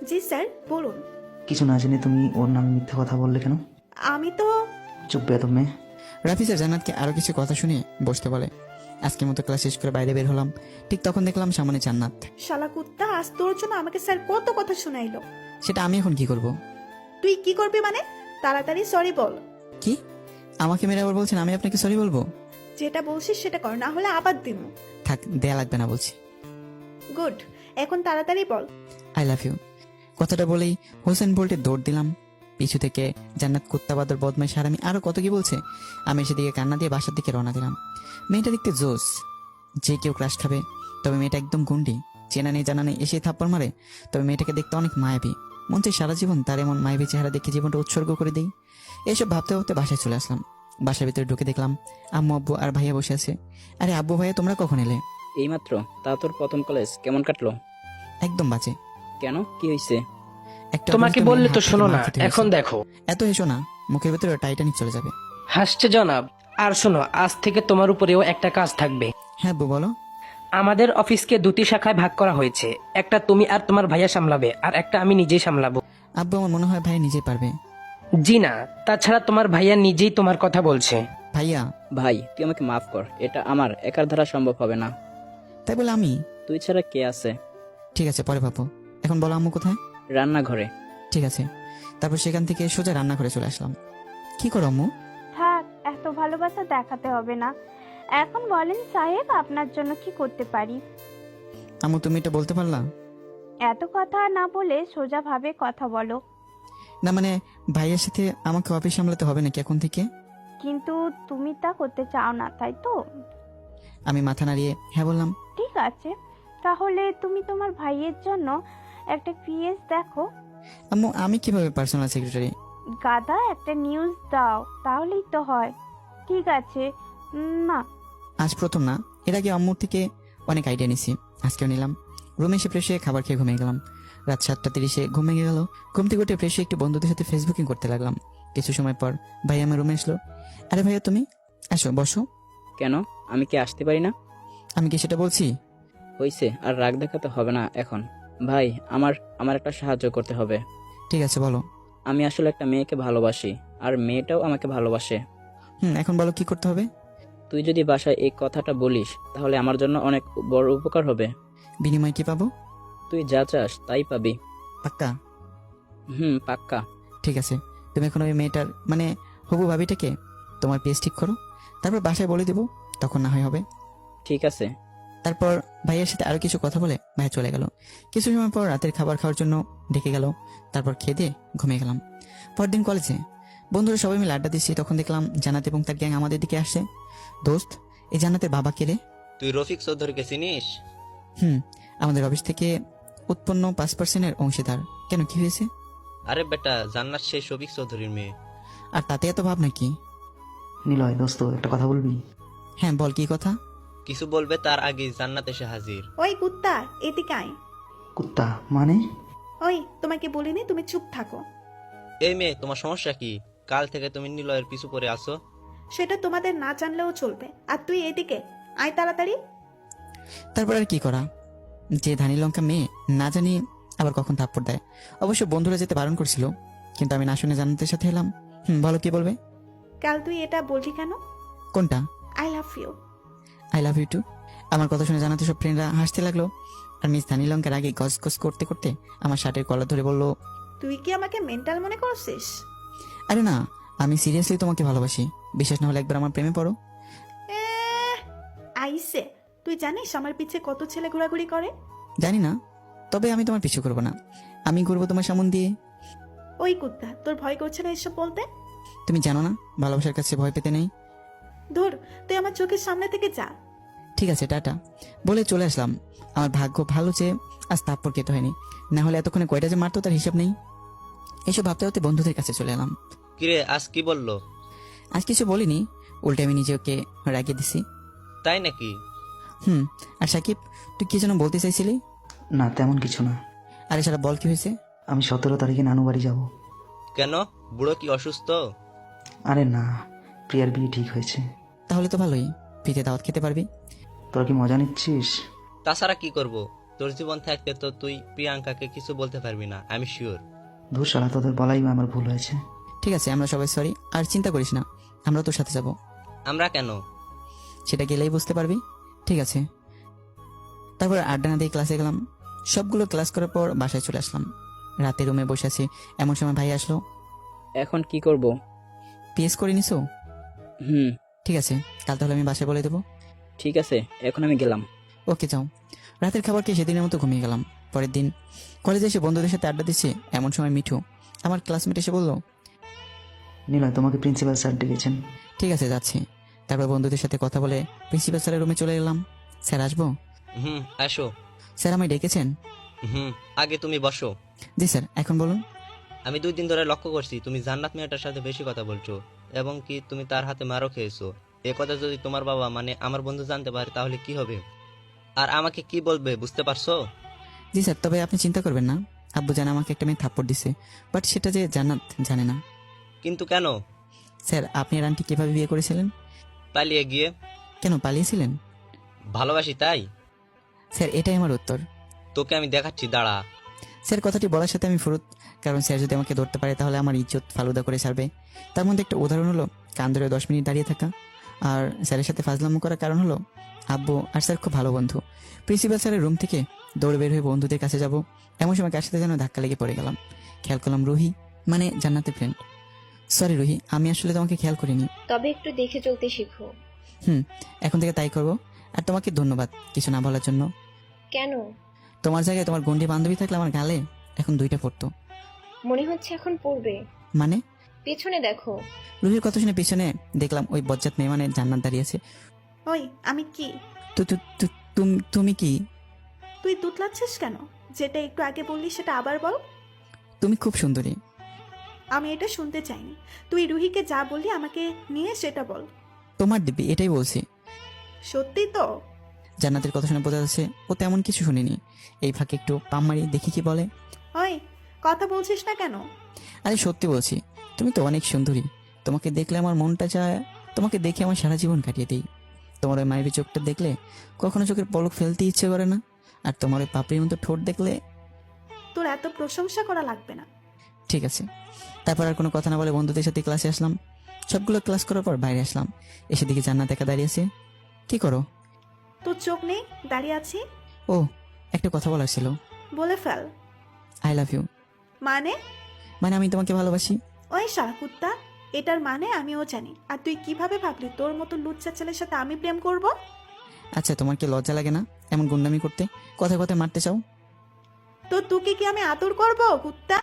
জি sir, বলুন। কিছু না জেনে তুমি ওর নামে মিথ্যা কথা বললে কেন? আমি তো চুপ বেয়াদব মেয়ে। রাফি স্যার জান্নাতকে আরো কিছু কথা শুনিয়ে বসতে বলে। আজকের মতো ক্লাস শেষ করে বাইরে বের হলাম, ঠিক তখন দেখলাম সামনে জান্নাত। শালা কুত্তা, আজ তোর জন্য আমাকে স্যার কত কথা শোনাইলো। সেটা আমি এখন কি করব? তুই কি করবি মানে? তাড়াতাড়ি সরি বল। কি? আমাকে মেরে আবার বলছেন আমি আপনাকে সরি বলবো? যেটা বলছিস সেটা কর, না হলে আবার দিমু। থাক, দেয়া লাগবে না বলছি। গুড, এখন তাড়াতাড়ি বল। I love you. কথাটা বলেই হোসেন বোল্টে দৌড় দিলাম। পিছু থেকে জান্নাত কুত্তা বাদর বদমাইশ হারামি আরো কত কি বলছে। আমি সেদিকে কান্না দিয়ে বাসার দিকে রওনা দিলাম। মেয়েটা দেখতে জোস, যে কেউ ক্রাশ খাবে। তবে মেয়েটা একদম গুন্ডি, চেনা নেই জানা নেই এসে থাপ্পড় মারে। তবে মেয়েটাকে দেখতে অনেক মায়াবী, মন চাই সারা জীবন তার এমন মায়াবী চেহারা দেখে জীবনটা উৎসর্গ করে দিই। এসব ভাবতে ভাবতে বাসায় চলে আসলাম। বাসার ভিতরে ঢুকে দেখলাম আম্মু আব্বু আর ভাইয়া বসে আছে। আরে আব্বু ভাইয়া তোমরা কখন এলে? এইমাত্র। তা তোর প্রথম কলেজ কেমন কাটলো? একদম বাজে। কেন, কি হয়েছে? একটা তোমাকে অপরিচিত বললে মেয়ের তো হাত থেকে শোনো মার না, খেতে হয়েছে। এখন দেখো। এত হেসো না, মুখের ভিতরে টাইটানিক চলে যাবে। হাসছে জনাব। আর শোনো, আজ থেকে তোমার উপরেও একটা কাজ থাকবে। হ্যাঁ আব্বু বলো। আমাদের অফিসকে দুটি শাখায় ভাগ করা হয়েছে। একটা তুমি আর তোমার ভাইয়া সামলাবে, আর একটা আমি নিজেই সামলাবো। আব্বু আমার মনে হয় ভাই নিজেই পারবে। জি না, তাছাড়া তোমার ভাইয়া নিজেই তোমার কথা বলছে। ভাইয়া? ভাই, তুই আমাকে মাফ কর, এটা আমার একার দ্বারা সম্ভব হবে না। তাই বলে আমি? তুই ছাড়া কে আছে? ঠিক আছে পরে ভাবো, এখন বলো আম্মু কোথায়? রান্নাঘরে। ঠিক আছে। তারপর সেখান থেকে সোজা রান্নাঘরে চলে আসলাম। কি করো আম্মু? থাক, এত ভালোবাসা দেখাতে হবে না। এখন বলেন সাহেব, আপনার জন্য কি করতে পারি? আম্মু তুমি এটা বলতে পারলা? এত কথা না বলে সোজা ভাবে কথা বলো। না মানে ভাইয়ের সাথে আমাকে অফিস সামলাতে হবে নাকি এখন থেকে? কিন্তু তুমি তা করতে চাও না, তাই তো? আমি মাথা নাড়িয়ে হ্যাঁ বললাম। ঠিক আছে, তাহলে তুমি তোমার ভাইয়ের জন্য একটা পিএস দেখো। আম্মু আমি কিভাবে পার্সোনাল সেক্রেটারি? গাদা, একটা নিউজ দাও, তাহলেই তো হয়। ঠিক আছে না? আজ প্রথম না, এর আগে আম্মুর থেকে অনেক আইডিয়া নিছি, আজকেও নিলাম। রুমে এসে ফ্রেশ হয়ে খাবার খেয়ে ঘুমিয়ে গেলাম। রাত 7:30 ঘুম ভেঙে গেল। ঘুম থেকে উঠে ফ্রেশ হয়ে একটু বন্ধুদের সাথে ফেসবুকিং করতে লাগলাম। কিছু সময় পর ভাই আমার রুমে আসলো। আরে ভাইয়া তুমি আসো, বসো। কেন, আমি কি আসতে পারি না? আমি কি সেটা বলছি? হইছে, আর রাগ দেখাতে হবে না এখন। ভাই, আমার আমার একটা সাহায্য করতে হবে। ঠিক আছে বলো। আমি আসলে একটা মেয়েকে ভালোবাসি, আর মেয়েটাও আমাকে ভালোবাসে। এখন বলো কি করতে হবে? তুই যদি বাসায় এই কথাটা বলিস, তাহলে আমার জন্য অনেক বড় উপকার হবে। বিনিময় কি পাবো? তুই যা চাস তাই পাবি। পাক্কা? পাক্কা। ঠিক আছে, তুমি এখন ওই মেয়েটার মানে হবু ভাবিটাকে তোমার পেজ ঠিক করো, তারপর বাসায় বলে দেবো, তখন না হয় হবে। ঠিক আছে। তারপর ভাইয়ের সাথে আরো কিছু কথা বলে ভাই চলে গেল। কিছু সময় পর রাতের খাবার খাওয়ার জন্য ডেকে গেল। তারপর খেয়ে দিয়ে ঘুমিয়ে গেলাম। পরদিন কলেজে বন্ধুরা সবাই মিলে আড্ডা দিচ্ছি, তখন দেখলাম জান্নাত এবং তার গ্যাং আমাদের দিকে আসছে। দোস্ত, এই জান্নাতের বাবা কে রে? তুই রফিক চৌধুরীকে চিনিস? আমাদের অফিস থেকে উৎপন্ন 5% অংশীদার। কেন, কি হয়েছে? আরে বেটা, জান্নাত সেই শফিক চৌধুরীর মেয়ে। আর তাতে এত ভাব নাকি? নিলয় দোস্ত একটা কথা বলবি? হ্যাঁ বল, কি কথা? কিছু বলবে তার আগে জান্নাত এসে হাজির। ওই কুত্তা, এদিকে আয়। কুত্তা মানে? ওই, তোমাকে বলিনি, তুমি চুপ থাকো। এই মেয়ে, তোমার সমস্যা কি? কাল থেকে তুমি নিলয়ের পিছু পড়ে আসো। সেটা তোমাদের না জানলেও চলবে। আর তুই এদিকে আয় তাড়াতাড়ি। তারপর আর কি করা, যে ধানি লঙ্কা মেয়ে না জানি আবার কখন থাপ্পড় দেয়। অবশ্য বন্ধুরা যেতে বারণ করছিল, কিন্তু আমি না শুনে জান্নাতের সাথে এলাম। বলো কি বলবে? কাল তুই এটা বললি কেন? কোনটা? I love you. I love you too. আমার কথা শুনে জানাতে সব ফ্রেন্ডরা হাসতে লাগলো। আর মিস ধানি লঙ্কার আগে গস গস করতে করতে আমার শার্টের কলার ধরে বলল, তুই কি আমাকে মেন্টাল মনে করছিস? আরে না, আমি সিরিয়াসলি তোমাকে ভালোবাসি। বিশ্বাস না হলে একবার আমার প্রেমে পড়ো। আইসে, তুই জানিস আমার পিছে কত ছেলে ঘোরাঘুরি করে? জানি না, তবে আমি তোমার পিছু করবো না, আমি ঘুরবো তোমার সামন দিয়ে। ওই কুত্তা, তোর ভয় করছে না এসব বলতে? তুমি জানো না ভালোবাসার কাছে ভয় পেতে নেই। ধুর, তুই আমার চোখের সামনে থেকে যা। ঠিক আছে টাটা বলে চলে আসলাম। আমার ভাগ্য ভালো যে আজ থাপ্পড় খেতে হয়নি, না হলে এতক্ষণে কয়টা যে মারতো তার হিসাব নেই। এসব ভাবতে ভাবতে বন্ধুদের কাছে চলে এলাম। কিরে, আজ কি বললো? আজ কিছু বলিনি, উল্টে আমি নিজেকে রাগিয়ে দিছি। তাই নাকি? আর সাকিব, তুই কি যেন বলতে চাইছিলি? না তেমন কিছু না। আরে সারা বল, কি হয়েছে? আমি 17 তারিখে নানু বাড়ি যাব। কেন, বুড়ো কি অসুস্থ? আরে না, প্রিয়ার বিয়ে ঠিক হয়েছে। তাহলে তো ভালোই, ফ্রিতে দাওয়াত খেতে পারবি। তোরা কি মজা নিচ্ছিস? তাছাড়া কি করব? তোর জীবন থাকতে তো তুই প্রিয়াঙ্কাকে কিছু বলতে পারবি না, আমি শিওর। ধূর শালা, তোদের বলাই আমার ভুল হয়েছে। ঠিক আছে, আমরা সবাই সরি, আর চিন্তা করিস না, আমরা তোর সাথে যাব। আমরা কেন? সেটা গেলেই বুঝতে পারবি। ঠিক আছে। তারপর আড্ডা না দিয়ে ক্লাসে গেলাম। সবগুলো ক্লাস করার পর বাসায় চলে আসলাম। রাতে রুমে বসে আছি, এমন সময় ভাই আসলো। এখন কি করব? পিএস করে নিছো? হুম, ঠিক আছে, কাল তাহলে আমি বাসায় বলে দেবো। ঠিক আছে, এখন আমি গেলাম। ওকে, যাও। রাতের খাবার খেয়ে সেদিনের মতো ঘুমিয়ে গেলাম। পরের দিন কলেজে এসে বন্ধুদের সাথে আড্ডা দিচ্ছি, এমন সময় মিঠু আমার ক্লাসমেট এসে বলল, নিলয়, তোমাকে প্রিন্সিপাল স্যার ডেকেছেন। ঠিক আছে, যাচ্ছি। তারপর বন্ধুদের সাথে কথা বলে প্রিন্সিপাল স্যারের রুমে চলে এলাম। স্যার, আসবো? আসো। স্যার, আমায় ডেকেছেন? আগে তুমি বসো। জি স্যার, এখন বলুন। আমি 2 দিন ধরে লক্ষ্য করছি তুমি জান্নাত মেয়েটার সাথে বেশি কথা বলছো, এবং কি তুমি তার হাতে মারও খেয়েছো। এ কথা যদি তোমার বাবা মানে আমার বন্ধু জানতে পারে তাহলে কি হবে, আর আমাকে কি বলবে, বুঝতে পারছো? জি স্যার, তবে আপনি চিন্তা করবেন না, আব্বু জানে আমাকে একটা মেয়ে থাপ্পড় দিছে, বাট সেটা যে জান্নাত জানে না। কিন্তু কেন? স্যার, আপনি আর আন্টি কিভাবে বিয়ে করেছিলেন? পালিয়ে গিয়ে। কেন পালিয়েছিলেন? ভালোবাসি তাই। স্যার, এটাই আমার উত্তর। তোকে আমি দেখাচ্ছি, দাঁড়া। স্যার, কথাটি বলার সাথে আমি ফুরুত, কারণ স্যার যদি আমাকে ধরতে পারে তাহলে আমার ইজ্জত ফালুদা করে ছাড়বে। তার মধ্যে একটা উদাহরণ হলো কান ধরে 10 মিনিট দাঁড়িয়ে থাকা। আর স্যারের সাথে ফাজলামো করার কারণ হলো আব্বু আর স্যার খুব ভালো বন্ধু। প্রিন্সিপাল স্যারের রুম থেকে দৌড়ে বের হয়ে বন্ধুদের কাছে যাব, এমন সময় কার সাথে যেন ধাক্কা লেগে পড়ে গেলাম। খেয়াল করলাম রুহি, মানে জান্নাতের ফ্রেন্ড। সরি রুহি, আমি আসলে তোমাকে খেয়াল করিনি। তবে একটু দেখে চলতে শিখো। এখন থেকে তাই করবো। আর তোমাকে ধন্যবাদ কিছু না বলার জন্য। কেন? তোমার জায়গায় তোমার গন্ডি বান্ধবী থাকলে আমার গালে এখন 2টা পড়তো। মনে হচ্ছে এখন পড়বে। মানে? পেছনে দেখো। রুহির কথা শুনে পিছনে দেখলাম ওই বজ্জাত মেয়ে মানে জান্নাত দাঁড়িয়ে আছে। ওই, আমি কি? তুমি কি? তুই তুতলাচ্ছিস কেন? যেটা একটু আগে বললি সেটা আবার বল। তুমি খুব সুন্দরী। আমি এটা শুনতে চাইনি। তুই রুহিকে যা বললি আমাকে নিয়ে সেটা বল। তোমার দিব্যি, এটাই বলছি। সত্যি তো? জান্নাতের কথা শুনে বোঝা যাচ্ছে ও তেমন কিছু শুনিনি। এই ফাঁকে একটু পাম মারি, দেখি কি বলে। ওই, কথা বলছিস না কেন? আরে সত্যি বলছি, তুমি তো অনেক সুন্দরী। তোমাকে দেখলে আমার মনটা চায় তোমাকে দেখে আমার সারা জীবন কাটিয়ে দিই। তোমার ওই মায়ের চোখটা দেখলে কখনো চোখের পলক ফেলতে ইচ্ছে করে না। আর তোমার ওই পাপড়ির মতো ঠোঁট দেখলে। তোর এত প্রশংসা করা লাগবে না। ঠিক আছে। তারপর আর কোনো কথা না বলে বন্ধুদের সাথে ক্লাসে আসলাম। সবগুলো ক্লাস করার পর বাইরে আসলাম, এসে দিকে জান্নাত একা দাঁড়িয়ে আছে। কি করো? তোর চোখ নেই, দাঁড়িয়ে আছি। ও, একটা কথা বলার ছিল। বলে ফেল। I love you. মানে? মানে আমি তোমাকে ভালোবাসি। ওই শালা কুত্তা, এটার মানে আমিও জানি। আর তুই কিভাবে ভাবলি তোর মতো লুচ্চা ছেলের সাথে আমি প্রেম করব? আচ্ছা, তোমার কি লজ্জা লাগে না এমন গুন্ডামি করতে? কথায় কথায় মারতে চাও? তো তোকে কি আমি আদর করব কুত্তা?